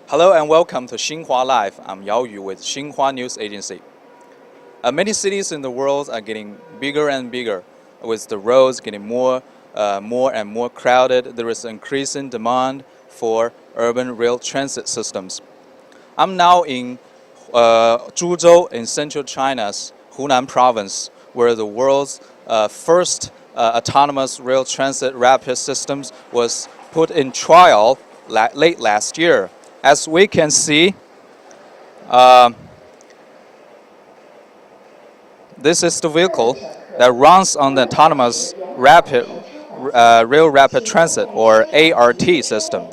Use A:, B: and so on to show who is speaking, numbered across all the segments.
A: Hello and welcome to Xinhua Live. I'm Yao Yu with Xinhua News Agency. Many cities in the world are getting bigger and bigger. With the roads getting more and more crowded, there is increasing demand for urban rail transit systems. I'm now in Zhuzhou in central China's Hunan province, where the world's first autonomous rail transit rapid systems was put in trial late last year. As we can see, this is the vehicle that runs on the autonomous rail rapid transit or ART system.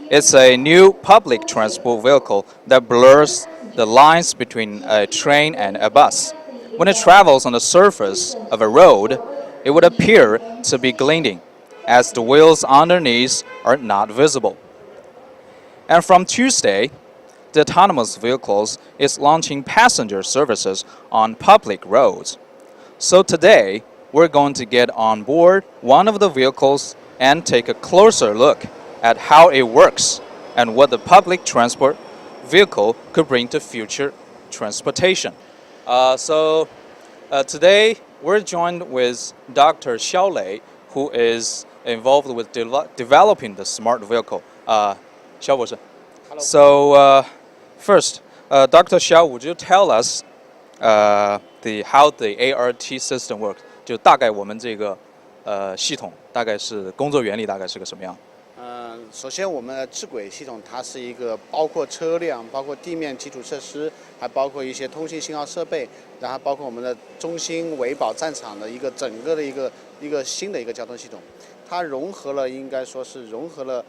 A: It's a new public transport vehicle that blurs the lines between a train and a bus. When it travels on the surface of a road, it would appear to be glinting, as the wheels underneath are not visible. And from Tuesday, the autonomous vehicles is launching passenger services on public roads. So today, we're going to get on board one of the vehicles and take a closer look at how it works and what the public transport vehicle could bring to future transportation. Today, we're joined with Dr. Xiao Lei, who is involved with developing the smart vehicle. Xiao 博士. So, first, Dr. Xiao, would you tell us how the ART system works？ 就大概我们这个系统大概是工作原理大概是个什么样？
B: 首先我们的智轨系统它是一个包括车辆、包括地面基础设施，还包括一些通信信号设备，然后包括我们的中心维保战场的一个整个的一个新的一个交通系统。它融合了应该说是融合了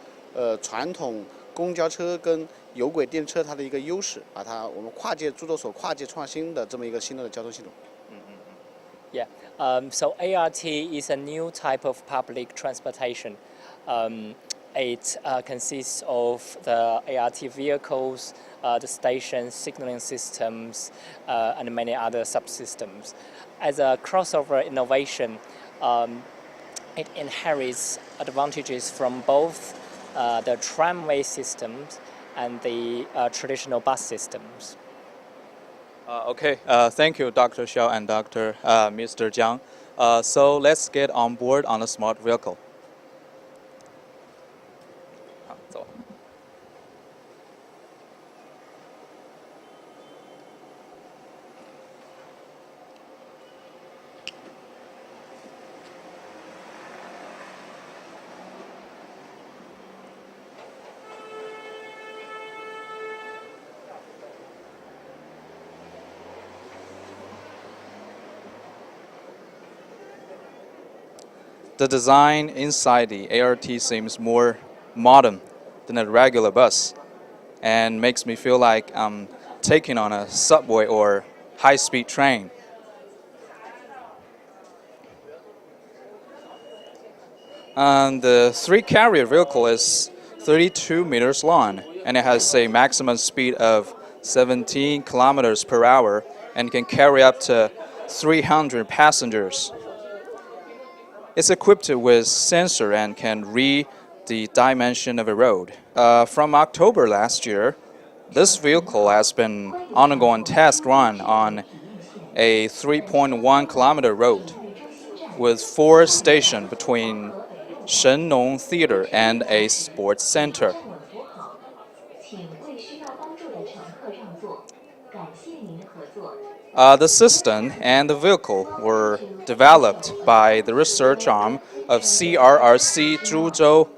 B: 传统公交车跟有轨电车它的一个优势，把它我们跨界著作所跨界创新的这么一个新的交通系统。
C: Yeah. So ART is a new type of public transportation. It consists of the ART vehicles, the stations, signaling systems, and many other subsystems. As a crossover innovation, it inherits advantages from both the tramway systems and the traditional bus systems.
A: Okay, thank you, Dr. Xiao and Mr. Jiang. So let's get on board on a smart vehicle. 好，走。The design inside the ART seems more modern than a regular bus and makes me feel like I'm taking on a subway or high-speed train. And the three-carrier vehicle is 32 meters long and it has a maximum speed of 17 kilometers per hour and can carry up to 300 passengers. It's equipped with sensor and can read the dimension of a road. From October last year, this vehicle has been undergoing test run on a 3.1 kilometer road with 4 stations between Shennong Theater and a sports center. The system and the vehicle were developed by the research arm of CRRC Zhuzhou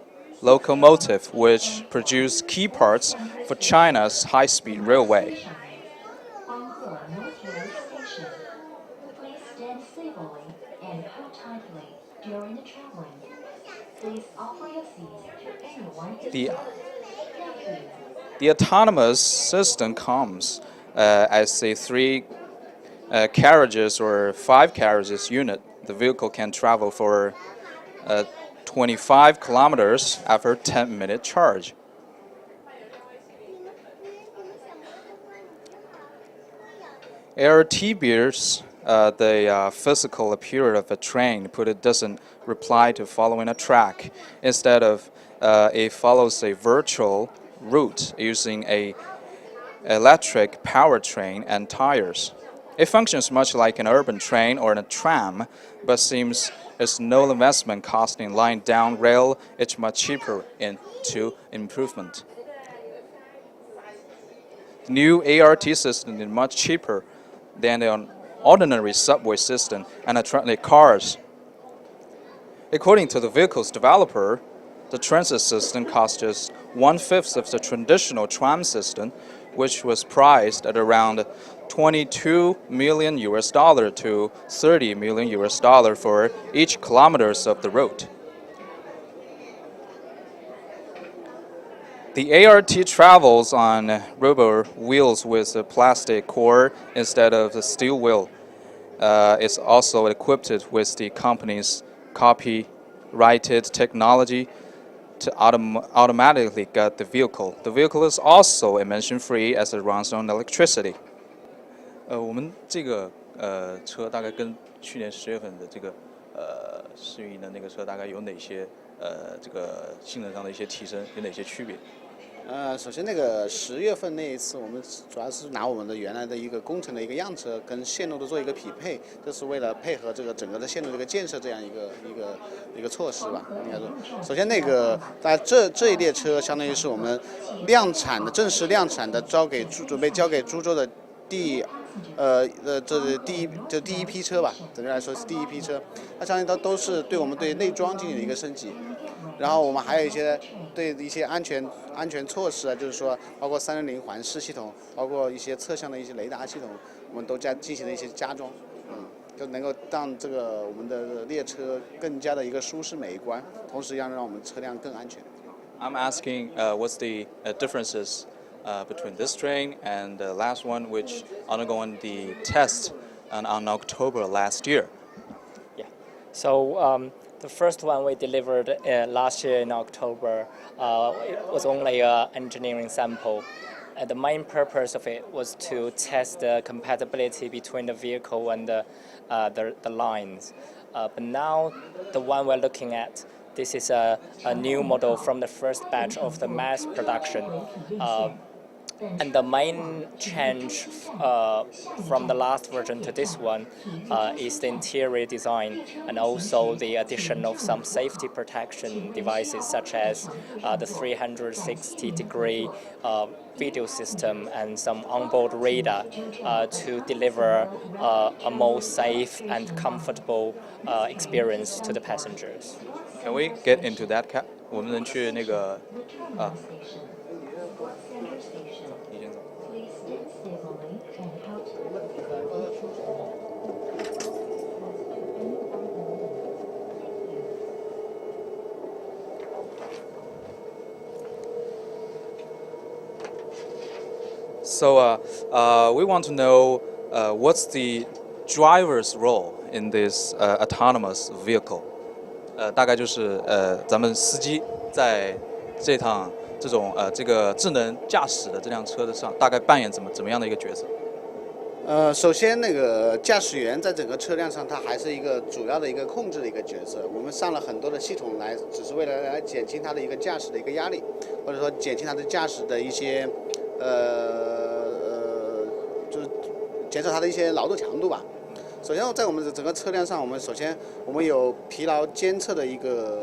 A: Locomotive, which produced key parts for China's high-speed railway. The autonomous system comes as a 3 carriages or 5 carriages unit. The vehicle can travel for 25 kilometers after 10-minute charge. ART bears the physical appearance of a train, but it doesn't reply to following a track. Instead of it follows a virtual route using a electric powertrain and tires. It functions much like an urban train or a tram, but seems as no investment cost in laying down rail. It's much cheaper into improvement. The new ART system is much cheaper than an ordinary subway system and attract cars. According to the vehicle's developer, the transit system costs just 1/5 of the traditional tram system, which was priced at around $22 million to $30 million for each kilometers of the road. The ART travels on rubber wheels with a plastic core instead of the steel wheel. It's also equipped with the company's copyrighted technology to automatically guide the vehicle. The vehicle is also emission-free as it runs on electricity.
D: 我们这个车大概跟去年10月份的这个试运营的那个车大概有哪些这个性能上的一些提升，有哪些区别？
B: 首先那个10月份那一次，我们主要是拿我们的原来的一个工程的一个样车跟线路的做一个匹配，这是为了配合这个整个的线路的一个建设这样一个措施吧，应该说。首先那个在这一列车相当于是我们正式量产的准备交给株洲的这是第一批车吧，整个来说是第一批车，它相当于都是对我们对内装进行了一个升级，然后我们还有一些对一些安全措施啊，就是说包括360环视系统，包括一些侧向的一些雷达系统，我们都进行了一些加装，就能够让这个我们的列车更加的一个舒适美观，同时让我们车辆更安全。
D: I'm asking what's the differences between this train and the last one, which undergone the test on October last year.
C: Yeah. So the first one we delivered last year in October it was only an engineering sample. And the main purpose of it was to test the compatibility between the vehicle and the lines. But now the one we're looking at, this is a new model from the first batch of the mass production. And the main change from the last version to this one is the interior design and also the addition of some safety protection devices such as the 360-degree video system and some onboard radar to deliver a more safe and comfortable experience to the passengers.
D: Can we get into that cab? 我们能去那个
A: So we want to know what's the driver's role in this autonomous vehicle.
D: 大概就是咱们司机在这趟这个智能驾驶的这辆车的上，大概扮演怎么样的一个角色？
B: 首先那个驾驶员在整个车辆上，他还是一个主要的一个控制的一个角色。我们上了很多的系统来，只是为了来减轻他的一个驾驶的一个压力，或者说减轻他的驾驶的一些就是减少他的一些劳动强度吧。首先在我们的整个车辆上，我们有疲劳监测的一个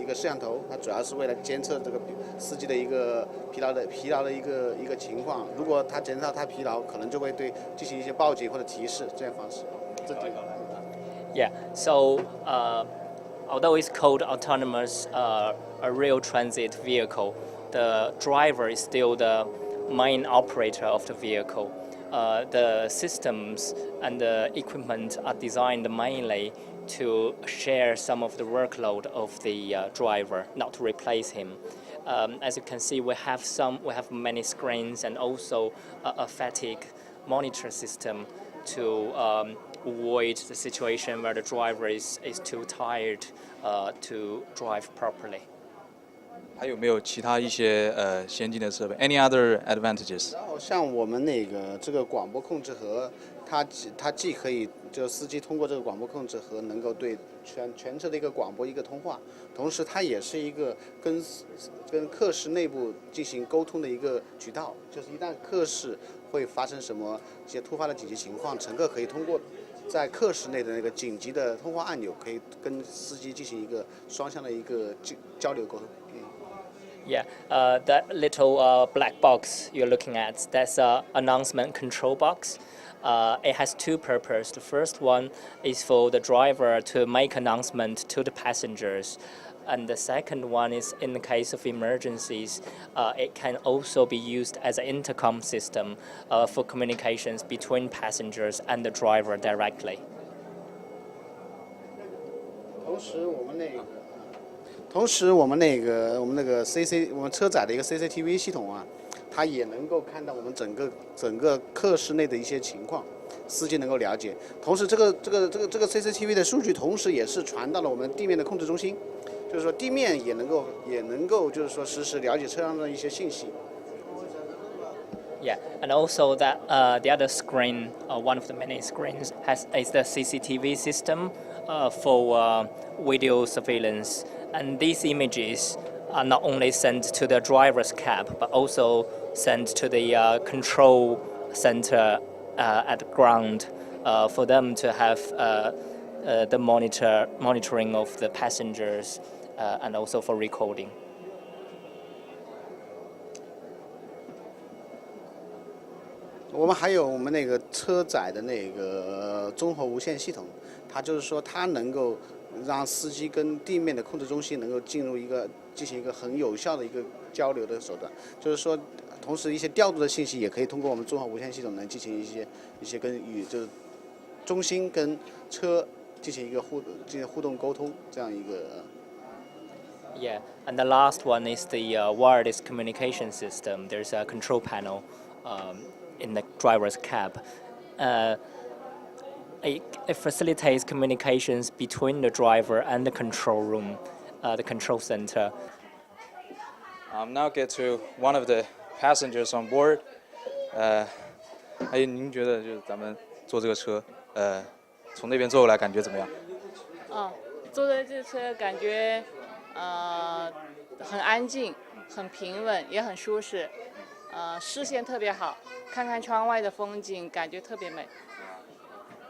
B: 摄像头，它主要是为了监测这个司机的一个疲劳的一个情况。如果他检测到他疲劳，可能就会进行一些报警或者提示这样方式。
C: Yeah. So although it's called autonomous, a rail transit vehicle, the driver is still the main operator of the vehicle. The systems and the equipment are designed mainly to share some of the workload of the driver, not to replace him. As you can see, we have many screens and also a fatigue monitor system to avoid the situation where the driver is too tired to drive properly.
D: 还有没有其他一些先进的设备 ？Any other advantages？
B: 然后像我们这个广播控制盒，它既可以就司机通过这个广播控制和能够对全车的一个广播一个通话，同时它也是一个跟客室内部进行沟通的一个渠道。就是一旦客室会发生什么一些突发的紧急情况，乘客可以通过在客室内的那个紧急的通话按钮，可以跟司机进行一个双向的一个交流沟通。
C: Yeah, that little black box you're looking at, that's an announcement control box. It has two purposes. The first one is for the driver to make announcement to the passengers. And the second one is in the case of emergencies, it can also be used as an intercom system for communications between passengers and the driver directly.
B: 同时我们那个 我们车载的一个 CCTV 系统啊，它也能够看到我们整个客室内的一些情况，司机能够了解。同时这个 CCTV 的数据，同时也是传到了我们地面的控制中心，就是说地面也能够就是说实时了解车辆的一些信息。
C: Yeah, and also that the other screen, one of the many screens, is the CCTV system for video surveillance. And these images are not only sent to the driver's cab, but also sent to the control center at the ground for them to have the monitoring of the passengers and also for recording.
B: 我们还有我们那个车载的那个综合无线系统，它就是说它能够让司机跟地面的控制中心能够进行一个很有效的一个交流的手段，就是说，同时一些调度的信息也可以通过我们综合无线系统能进行一些就是中心跟车进行互动沟通这样一个。
C: Yeah, and the last one is the wireless communication system. There's a control panel in the driver's cab. It facilitates communications between the driver and the control room, the control center.
A: Now get to one of the passengers on board. 您觉得就是咱们坐这个车，从那边坐过来感觉怎么样？
E: 坐在这车感觉很安静，很平稳，也很舒适，视线特别好，看看窗外的风景，感觉特别美。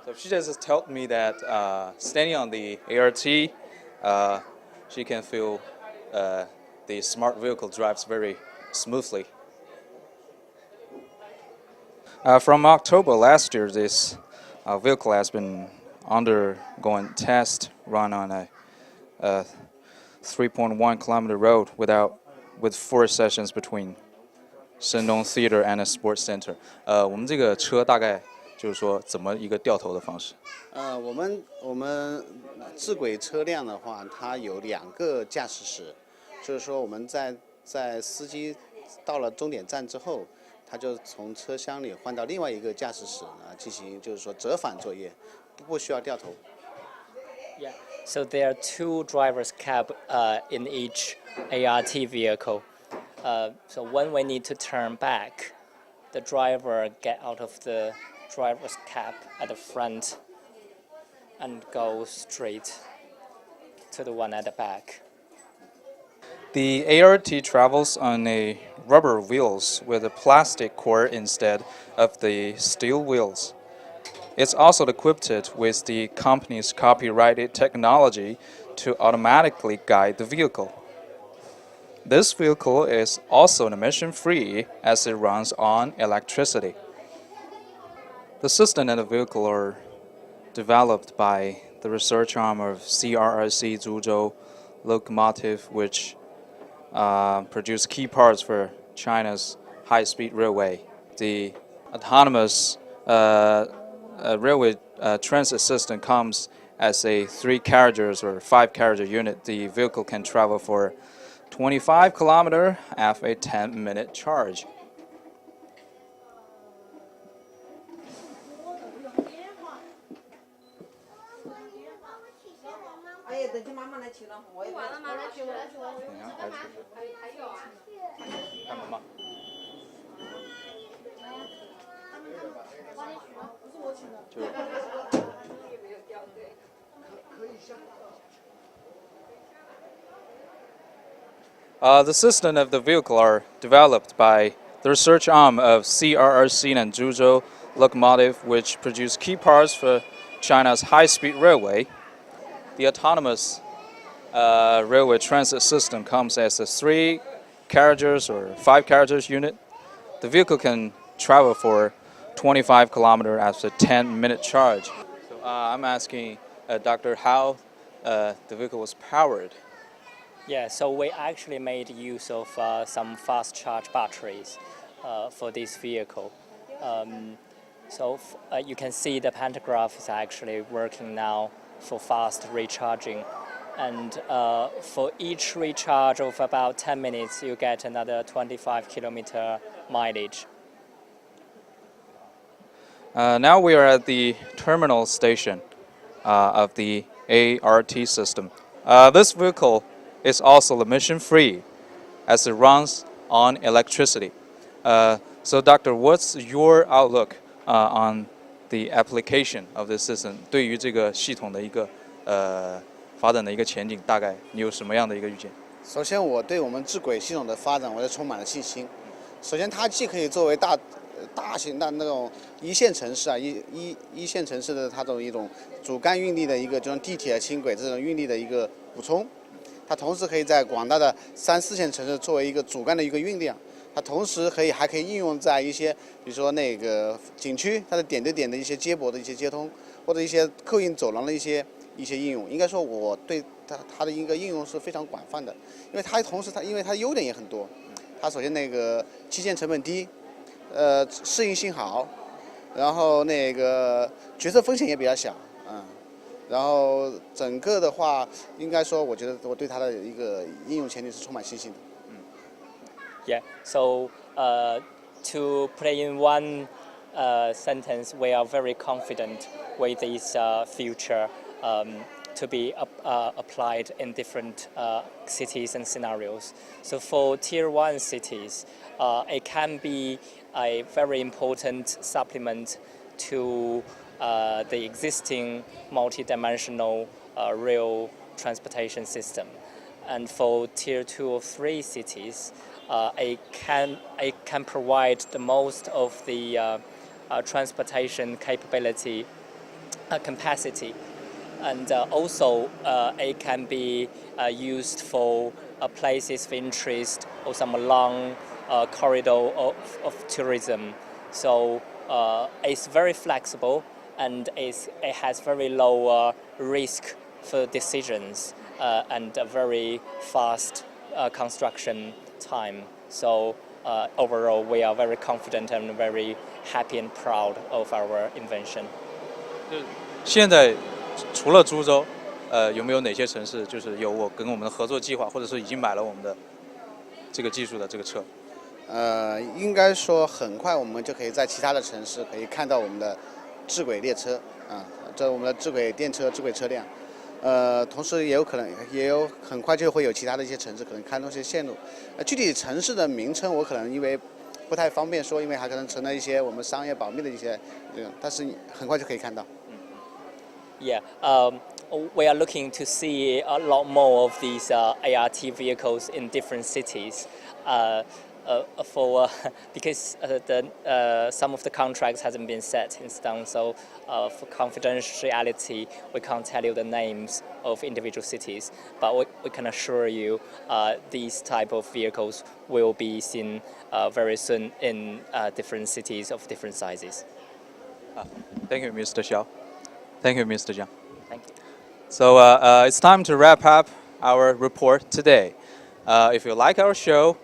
A: So she just told me that standing on the ART, she can feel the smart vehicle drives very smoothly. From October last year, this vehicle has been undergoing test run on a 3.1 kilometer road with 4 sessions between Shandong Theater and a sports center. 我们这个车大概就是说怎么一个掉头的方式？
B: 我们智轨车辆的话，它有2个驾驶室，就是说我们在司机到了终点站之后，他就从车厢里换到另外一个驾驶室进行就是说折返作业，不需要掉头。
C: Yeah, so there are 2 driver's cab in each ART vehicle. So when we need to turn back, the driver get out of the driver's cab at the front and go straight to the one at the back.
A: The ART travels on a rubber wheels with a plastic core instead of the steel wheels. It's also equipped with the company's copyrighted technology to automatically guide the vehicle. This vehicle is also emission-free as it runs on electricity. The system and the vehicle are developed by the research arm of CRRC Zhuzhou Locomotive, which produce key parts for China's high-speed railway. The autonomous railway transit system comes as a 3-carriages or 5-carriage unit. The vehicle can travel for 25 kilometers after a 10-minute charge. The system of the vehicle are developed by the research arm of CRRC and Zhuzhou Locomotive, which produce key parts for China's high-speed railway. The autonomous railway transit system comes as a 3 carriages or 5 carriages unit. The vehicle can travel for 25 kilometers after 10-minute charge. So I'm asking Dr. how the vehicle was powered.
C: Yeah, so we actually made use of some fast charge batteries for this vehicle. You can see the pantograph is actually working now for fast recharging. And for each recharge of about 10 minutes, you get another 25-kilometer mileage.
A: Now we are at the terminal station of the ART system. This vehicle is also emission-free as it runs on electricity. So, Doctor, what's your outlook on the application of this system? 对于这个系统的一个发展的一个前景，大概你有什么样的一个预见？
B: 首先，我对我们智轨系统的发展，我是充满了信心。首先，它既可以作为大型的那种一线城市啊，一线城市的它这种一种主干运力的一个，就像地铁、轻轨这种运力的一个补充。它同时可以在广大的3、4线城市作为一个主干的一个运量。它同时还可以应用在一些，比如说那个景区，它的点对点的一些接驳的一些接通，或者一些客运走廊的一些应用。应该说，我对它的一个应用是非常广泛的，因为它同时因为它优点也很多。它首先那个基建成本低，适应性好，然后那个决策风险也比较小，然后整个的话，应该说，我觉得我对它的一个应用前景是充满信心的。
C: Yeah, so to put it in one sentence, we are very confident with this future to be applied in different cities and scenarios. So for Tier 1 cities, it can be a very important supplement to the existing multi-dimensional rail transportation system. And for Tier 2 or 3 cities, it can provide the most of the transportation capacity, and also it can be used for places of interest or some long corridor of tourism. So it's very flexible, and it has very low risk for decisions and a very fast construction time. So overall, we are very confident and very happy and proud of our invention.
A: 现在除了株洲，有没有哪些城市就是有跟我们的合作计划，或者说已经买了我们的这个技术的这个车？
B: 应该说很快我们就可以在其他的城市可以看到我们的智轨列车这我们的智轨电车、智轨车辆。同时也有很快就会有其他的一些城市可能开通一些线路。具体城市的名称我可能因为不太方便说，因为还可能存了一些我们商业保密的一些，但是很快就可以看到。
C: Yeah, we are looking to see a lot more of these ART vehicles in different cities. Because some of the contracts hasn't been set in stone, so for confidentiality, we can't tell you the names of individual cities. But we can assure you these type of vehicles will be seen very soon in different cities of different sizes.
A: Thank you, Mr. Xiao. Thank you, Mr. Jiang.
C: Thank you.
A: So it's time to wrap up our report today. If you like our show,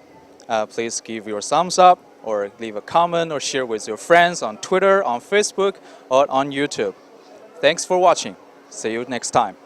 A: please give your thumbs up or leave a comment or share with your friends on Twitter, on Facebook, or on YouTube. Thanks for watching. See you next time.